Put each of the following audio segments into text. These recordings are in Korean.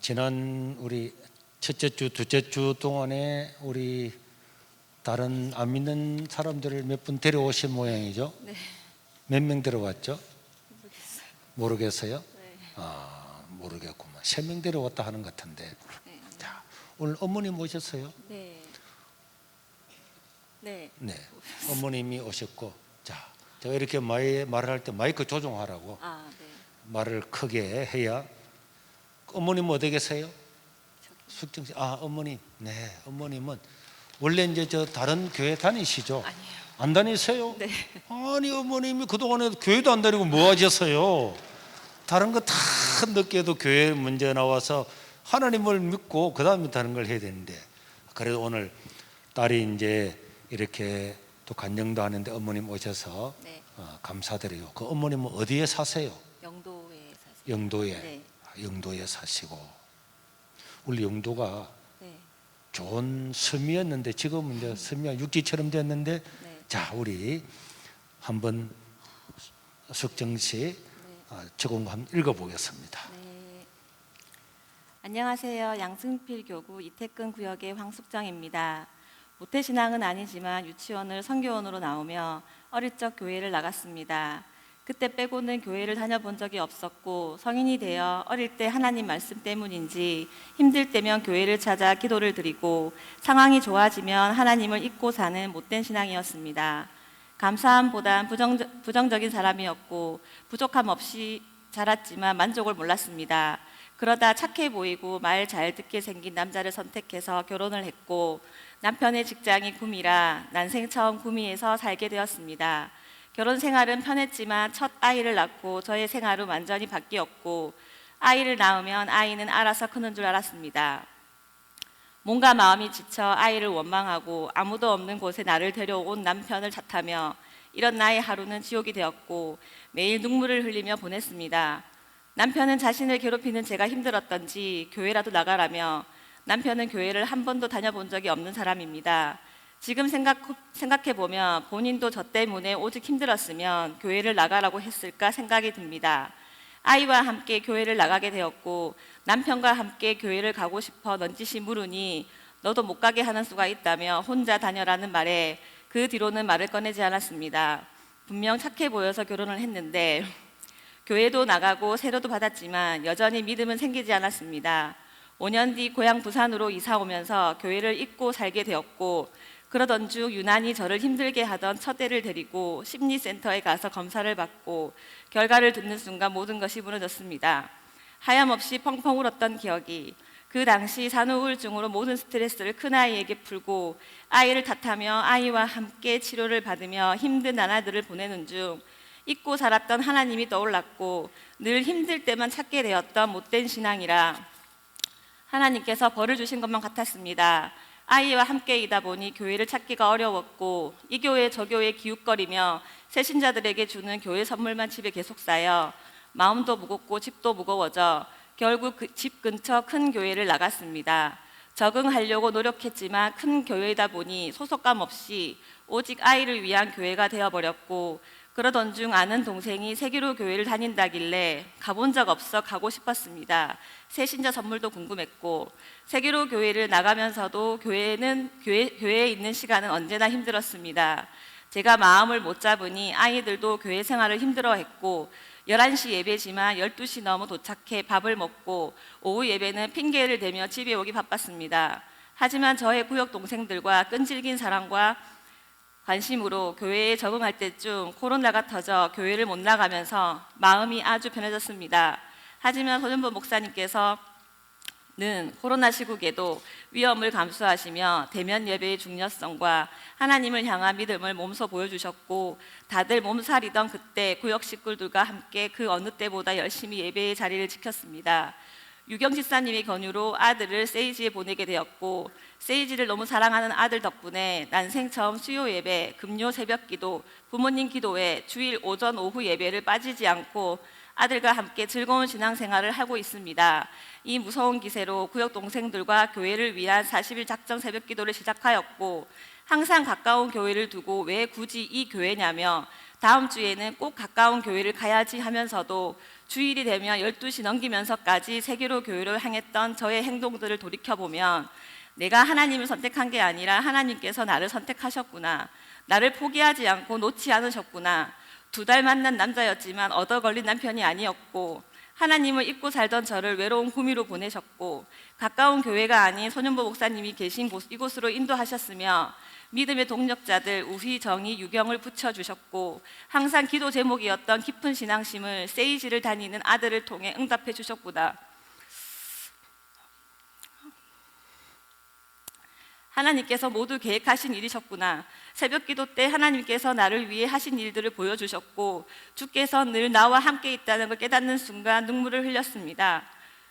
지난 우리 첫째 주, 둘째 주 동안에 우리 다른 안 믿는 사람들을 몇 분 데려오신 모양이죠? 네. 몇 명 데려왔죠? 모르겠어요. 모르겠어요? 네. 모르겠구만. 3명 데려왔다 하는 것 같은데. 네. 자, 오늘 어머님 오셨어요? 네. 네. 네. 어머님이 오셨고, 자, 제가 이렇게 말을 할 때 마이크 조정하라고 네. 말을 크게 해야. 어머님 어디 계세요? 저기. 숙정 씨. 어머님. 네, 어머님은 원래 이제 저 다른 교회 다니시죠? 아니에요. 안 다니세요? 네. 아니 어머님이 그동안에 교회도 안 다니고 뭐 하셨어요? 다른 거 다 늦게도 교회 문제 나와서 하나님을 믿고 그 다음에 다른 걸 해야 되는데, 그래도 오늘 딸이 이제 이렇게 또 간증도 하는데 어머님 오셔서 네. 감사드려요. 그 어머님은 어디에 사세요? 영도에 사세요. 영도에. 네. 영도에 사시고. 우리 영도가 네. 좋은 섬이었는데 지금은 이제 섬이 육지처럼 됐는데, 네. 자, 우리 한번 숙정 씨 적은 거 한번 읽어보겠습니다. 네. 안녕하세요. 양승필 교구 이태근 구역의 황숙정입니다. 모태신앙은 아니지만 유치원을 선교원으로 나오며 어릴 적 교회를 나갔습니다. 그때 빼고는 교회를 다녀본 적이 없었고, 성인이 되어 어릴 때 하나님 말씀 때문인지 힘들 때면 교회를 찾아 기도를 드리고, 상황이 좋아지면 하나님을 잊고 사는 못된 신앙이었습니다. 감사함보단 부정적인 사람이었고, 부족함 없이 자랐지만 만족을 몰랐습니다. 그러다 착해 보이고 말 잘 듣게 생긴 남자를 선택해서 결혼을 했고, 남편의 직장이 구미라 난생 처음 구미에서 살게 되었습니다. 결혼 생활은 편했지만 첫 아이를 낳고 저의 생활은 완전히 바뀌었고, 아이를 낳으면 아이는 알아서 크는 줄 알았습니다. 몸과 마음이 지쳐 아이를 원망하고 아무도 없는 곳에 나를 데려온 남편을 탓하며 이런 나의 하루는 지옥이 되었고, 매일 눈물을 흘리며 보냈습니다. 남편은 자신을 괴롭히는 제가 힘들었던지 교회라도 나가라며, 남편은 교회를 한 번도 다녀본 적이 없는 사람입니다. 지금 생각해보면 본인도 저 때문에 오직 힘들었으면 교회를 나가라고 했을까 생각이 듭니다. 아이와 함께 교회를 나가게 되었고, 남편과 함께 교회를 가고 싶어 넌지시 물으니 너도 못 가게 하는 수가 있다며 혼자 다녀라는 말에 그 뒤로는 말을 꺼내지 않았습니다. 분명 착해 보여서 결혼을 했는데, 교회도 나가고 세례도 받았지만 여전히 믿음은 생기지 않았습니다. 5년 뒤 고향 부산으로 이사 오면서 교회를 잊고 살게 되었고, 그러던 중 유난히 저를 힘들게 하던 첫애를 데리고 심리센터에 가서 검사를 받고, 결과를 듣는 순간 모든 것이 무너졌습니다. 하염없이 펑펑 울었던 기억이, 그 당시 산후우울증으로 모든 스트레스를 큰아이에게 풀고 아이를 탓하며 아이와 함께 치료를 받으며 힘든 나날들을 보내는 중 잊고 살았던 하나님이 떠올랐고, 늘 힘들 때만 찾게 되었던 못된 신앙이라 하나님께서 벌을 주신 것만 같았습니다. 아이와 함께이다 보니 교회를 찾기가 어려웠고, 이 교회 저 교회 기웃거리며 새신자들에게 주는 교회 선물만 집에 계속 쌓여 마음도 무겁고 집도 무거워져 결국 그 집 근처 큰 교회를 나갔습니다. 적응하려고 노력했지만 큰 교회이다 보니 소속감 없이 오직 아이를 위한 교회가 되어버렸고, 그러던 중 아는 동생이 세기로 교회를 다닌다길래 가본 적 없어 가고 싶었습니다. 새신자 선물도 궁금했고, 세기로 교회를 나가면서도 교회에 있는 시간은 언제나 힘들었습니다. 제가 마음을 못 잡으니 아이들도 교회 생활을 힘들어했고, 11시 예배지만 12시 넘어 도착해 밥을 먹고 오후 예배는 핑계를 대며 집에 오기 바빴습니다. 하지만 저의 구역 동생들과 끈질긴 사랑과 관심으로 교회에 적응할 때쯤 코로나가 터져 교회를 못 나가면서 마음이 아주 편해졌습니다. 하지만 손현보 목사님께서는 코로나 시국에도 위험을 감수하시며 대면 예배의 중요성과 하나님을 향한 믿음을 몸소 보여주셨고, 다들 몸살이던 그때 구역 식구들과 함께 그 어느 때보다 열심히 예배의 자리를 지켰습니다. 유경 집사님의 권유로 아들을 세이지에 보내게 되었고, 세이지를 너무 사랑하는 아들 덕분에 난생 처음 수요 예배, 금요 새벽 기도, 부모님 기도회, 주일 오전 오후 예배를 빠지지 않고 아들과 함께 즐거운 신앙생활을 하고 있습니다. 이 무서운 기세로 구역 동생들과 교회를 위한 40일 작정 새벽 기도를 시작하였고, 항상 가까운 교회를 두고 왜 굳이 이 교회냐며 다음 주에는 꼭 가까운 교회를 가야지 하면서도 주일이 되면 12시 넘기면서까지 세계로 교회를 향했던 저의 행동들을 돌이켜보면 내가 하나님을 선택한 게 아니라 하나님께서 나를 선택하셨구나. 나를 포기하지 않고 놓지 않으셨구나. 2달 만난 남자였지만 얻어 걸린 남편이 아니었고 하나님을 잊고 살던 저를 외로운 구미로 보내셨고 가까운 교회가 아닌 소년보 목사님이 계신 이곳으로 인도하셨으며 믿음의 동력자들 우희, 정의, 유경을 붙여주셨고 항상 기도 제목이었던 깊은 신앙심을 세이지를 다니는 아들을 통해 응답해 주셨구나. 하나님께서 모두 계획하신 일이셨구나. 새벽 기도 때 하나님께서 나를 위해 하신 일들을 보여주셨고 주께서 늘 나와 함께 있다는 걸 깨닫는 순간 눈물을 흘렸습니다.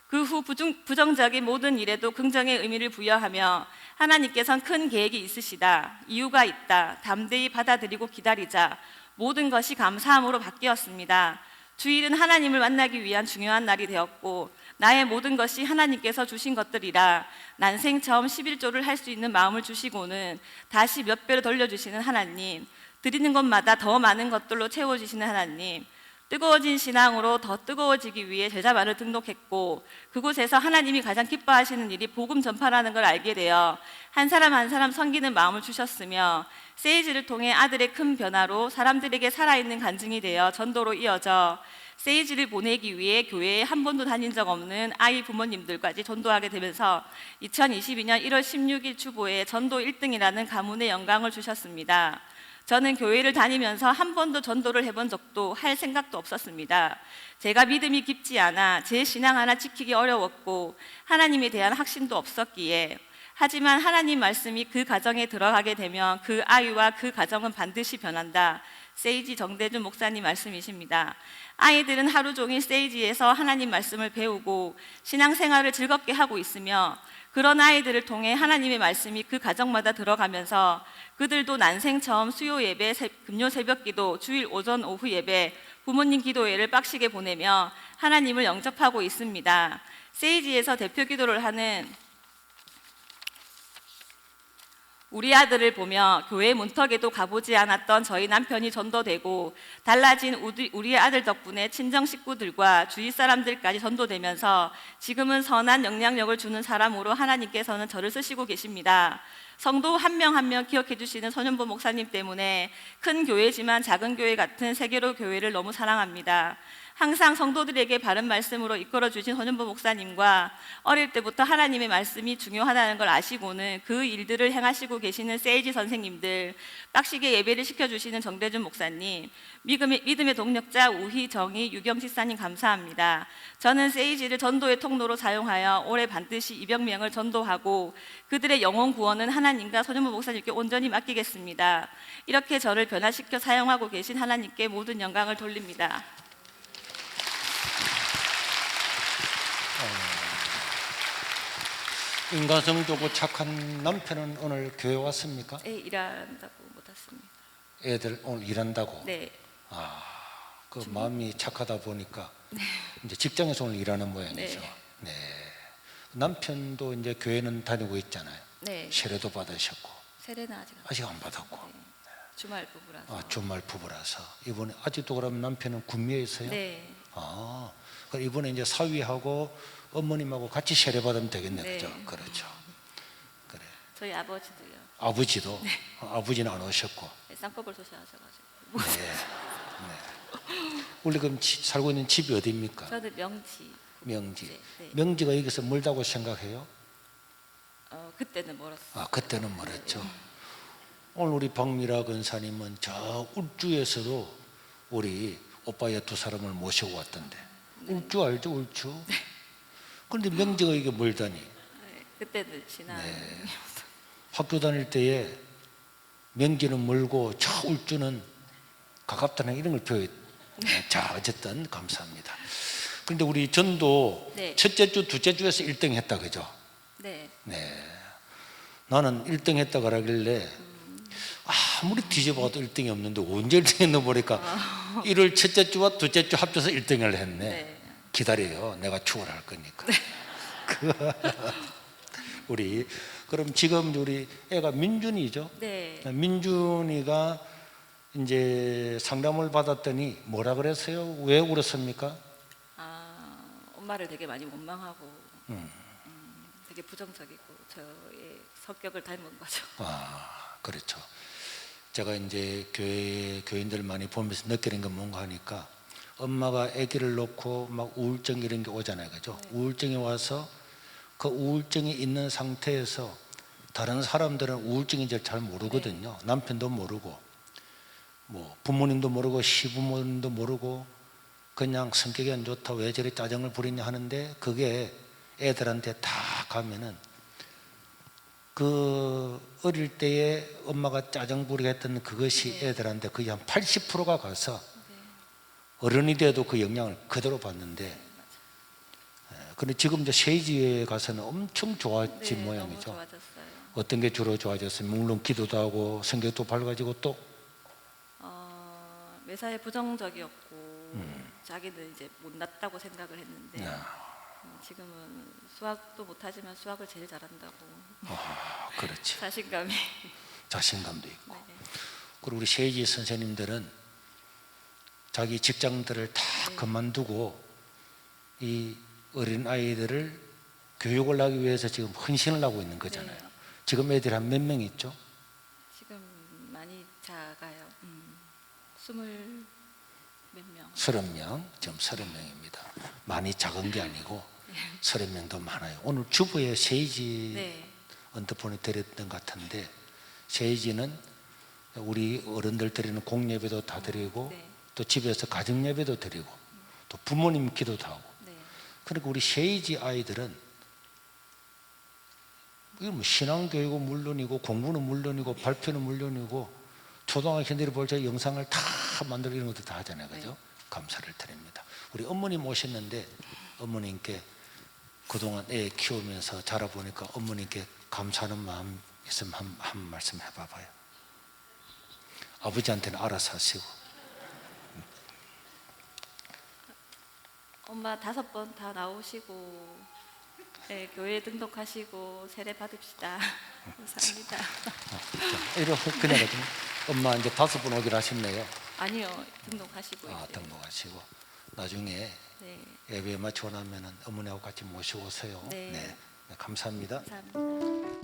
그 후 부정적인 모든 일에도 긍정의 의미를 부여하며 하나님께서는 큰 계획이 있으시다. 이유가 있다. 담대히 받아들이고 기다리자. 모든 것이 감사함으로 바뀌었습니다. 주일은 하나님을 만나기 위한 중요한 날이 되었고 나의 모든 것이 하나님께서 주신 것들이라 난생 처음 11조를 할 수 있는 마음을 주시고는 다시 몇 배로 돌려주시는 하나님, 드리는 것마다 더 많은 것들로 채워주시는 하나님, 뜨거워진 신앙으로 더 뜨거워지기 위해 제자반을 등록했고 그곳에서 하나님이 가장 기뻐하시는 일이 복음 전파라는 걸 알게 되어 한 사람 한 사람 섬기는 마음을 주셨으며 세이지를 통해 아들의 큰 변화로 사람들에게 살아있는 간증이 되어 전도로 이어져 세이지를 보내기 위해 교회에 한 번도 다닌 적 없는 아이 부모님들까지 전도하게 되면서 2022년 1월 16일 주보에 전도 1등이라는 가문의 영광을 주셨습니다. 저는 교회를 다니면서 한 번도 전도를 해본 적도 할 생각도 없었습니다. 제가 믿음이 깊지 않아 제 신앙 하나 지키기 어려웠고 하나님에 대한 확신도 없었기에 하지만 하나님 말씀이 그 가정에 들어가게 되면 그 아이와 그 가정은 반드시 변한다. 세이지 정대준 목사님 말씀이십니다. 아이들은 하루 종일 세이지에서 하나님 말씀을 배우고 신앙생활을 즐겁게 하고 있으며 그런 아이들을 통해 하나님의 말씀이 그 가정마다 들어가면서 그들도 난생 처음 수요 예배, 금요 새벽 기도, 주일 오전 오후 예배, 부모님 기도회를 빡시게 보내며 하나님을 영접하고 있습니다. 세이지에서 대표 기도를 하는 우리 아들을 보며 교회 문턱에도 가보지 않았던 저희 남편이 전도되고 달라진 우리 아들 덕분에 친정 식구들과 주위 사람들까지 전도되면서 지금은 선한 영향력을 주는 사람으로 하나님께서는 저를 쓰시고 계십니다. 성도 한 명 한 명 기억해 주시는 소년보 목사님 때문에 큰 교회지만 작은 교회 같은 세계로 교회를 너무 사랑합니다. 항상 성도들에게 바른 말씀으로 이끌어 주신 소년보 목사님과 어릴 때부터 하나님의 말씀이 중요하다는 걸 아시고는 그 일들을 행하시고 계시는 세이지 선생님들, 빡시게 예배를 시켜주시는 정대준 목사님, 믿음의 동력자 우희, 정의, 유경 집사님 감사합니다. 저는 세이지를 전도의 통로로 사용하여 올해 반드시 200명을 전도하고 그들의 영혼 구원은 하나님과 소년보 목사님께 온전히 맡기겠습니다. 이렇게 저를 변화시켜 사용하고 계신 하나님께 모든 영광을 돌립니다. 인간성 좋고 착한 남편은 오늘 교회 왔습니까? 네, 일한다고 못 왔습니다. 애들 오늘 일한다고? 네. 그 마음이 착하다 보니까 이제 직장에서 오늘 일하는 모양이죠. 네. 남편도 이제 교회는 다니고 있잖아요. 네. 세례도 받으셨고. 세례는 아직 안 받았고. 네. 주말 부부라서. 주말 부부라서 이번에 아직도 그러면 남편은 군미에 있어요? 네. 그럼 이번에 이제 사위하고 어머님하고 같이 세례 받으면 되겠네, 네. 그죠? 그렇죠. 그래. 저희 아버지도요. 아버지도 아버지는 안 오셨고. 네, 쌍꺼풀 소시하셔가지고. 네. 원래 그럼 살고 있는 집이 어디입니까? 저는 명지. 명지. 네. 명지가 여기서 멀다고 생각해요? 그때는 멀었어요. 그때는 멀었죠. 오늘 우리 박미라 권사님은 저 울주에서도 우리 오빠야 2사람을 모시고 왔던데. 울주 알죠, 울주? 그런데 명지가 이게 멀다니. 네, 그때는 신앙. 학교 다닐 때에 명지는 멀고 저 울주는 가깝다는 이런 걸 표현. 자, 어쨌든 감사합니다. 그런데 우리 전도 첫째 주, 둘째 주에서 1등 했다, 그죠? 네. 나는 1등 했다 그러길래 아무리 뒤져봐도 1등이 없는데 언제 1등 했나 보니까 1월 첫째 주와 둘째 주 합쳐서 1등을 했네. 기다려요. 내가 추월할 거니까. 우리 그럼 지금 우리 애가 민준이죠? 네. 민준이가 이제 상담을 받았더니 뭐라 그랬어요? 왜 울었습니까? 엄마를 되게 많이 원망하고 되게 부정적이고 저의 성격을 닮은 거죠. 아, 그렇죠. 제가 이제 교인들 많이 보면서 느끼는 건 뭔가 하니까 엄마가 아기를 놓고 막 우울증 이런 게 오잖아요, 그죠? 네. 우울증이 와서 그 우울증이 있는 상태에서 다른 사람들은 우울증인지 잘 모르거든요. 남편도 모르고 뭐 부모님도 모르고 시부모님도 모르고 그냥 성격이 안 좋다, 왜 저리 짜증을 부리냐 하는데 그게 애들한테 다 가면은 그 어릴 때에 엄마가 짜증 부리게 했던 그것이 애들한테 거의 한 80%가 가서 어른이 돼도 그 영향을 그대로 받는데, 근데 지금 이제 세이지에 가서는 엄청 좋아진 너무 모양이죠. 좋아졌어요. 어떤 게 주로 좋아졌어요? 물론 기도도 하고 성격도 밝아지고 또 매사에 부정적이었고 자기는 이제 못났다고 생각을 했는데 지금은 수학도 못하지만 수학을 제일 잘한다고 그렇지. 자신감이. 자신감도 있고. 네. 그리고 우리 세이지 선생님들은 자기 직장들을 다 그만두고 이 어린 아이들을 교육을 하기 위해서 지금 헌신을 하고 있는 거잖아요. 네. 지금 애들이 한 몇 명 있죠? 지금 많이 작아요. 20 몇 명. 30명, 지금 30명입니다. 많이 작은 게 아니고 30명도 많아요. 오늘 주부의 세이지 네. 언더폰에 드렸던 것 같은데, 세이지는 우리 어른들 드리는 공예배도 다 드리고 네. 또 집에서 가정예배도 드리고 또 부모님 기도도 하고. 네. 그러니까 우리 세이지 아이들은 이거 뭐 신앙교육은 물론이고 공부는 물론이고 발표는 물론이고 초등학생들이 볼 때 영상을 다 만들고 이런 것도 다 하잖아요, 그죠? 네. 감사를 드립니다. 우리 어머님 오셨는데 어머님께 그동안 애 키우면서 자라보니까 어머님께 감사하는 마음 있으면 한 말씀 해봐봐요. 아버지한테는 알아서 하시고. 엄마 5번 다 나오시고 네, 교회 등록하시고 세례 받읍시다. 감사합니다. 이렇게 그냥 가지고 엄마 이제 5번 오기로 하셨네요. 아니요, 등록하시고 이제. 등록하시고 나중에 네. 예배 마치고 나면은 어머니하고 같이 모시고 오세요. 네. 네, 감사합니다. 감사합니다.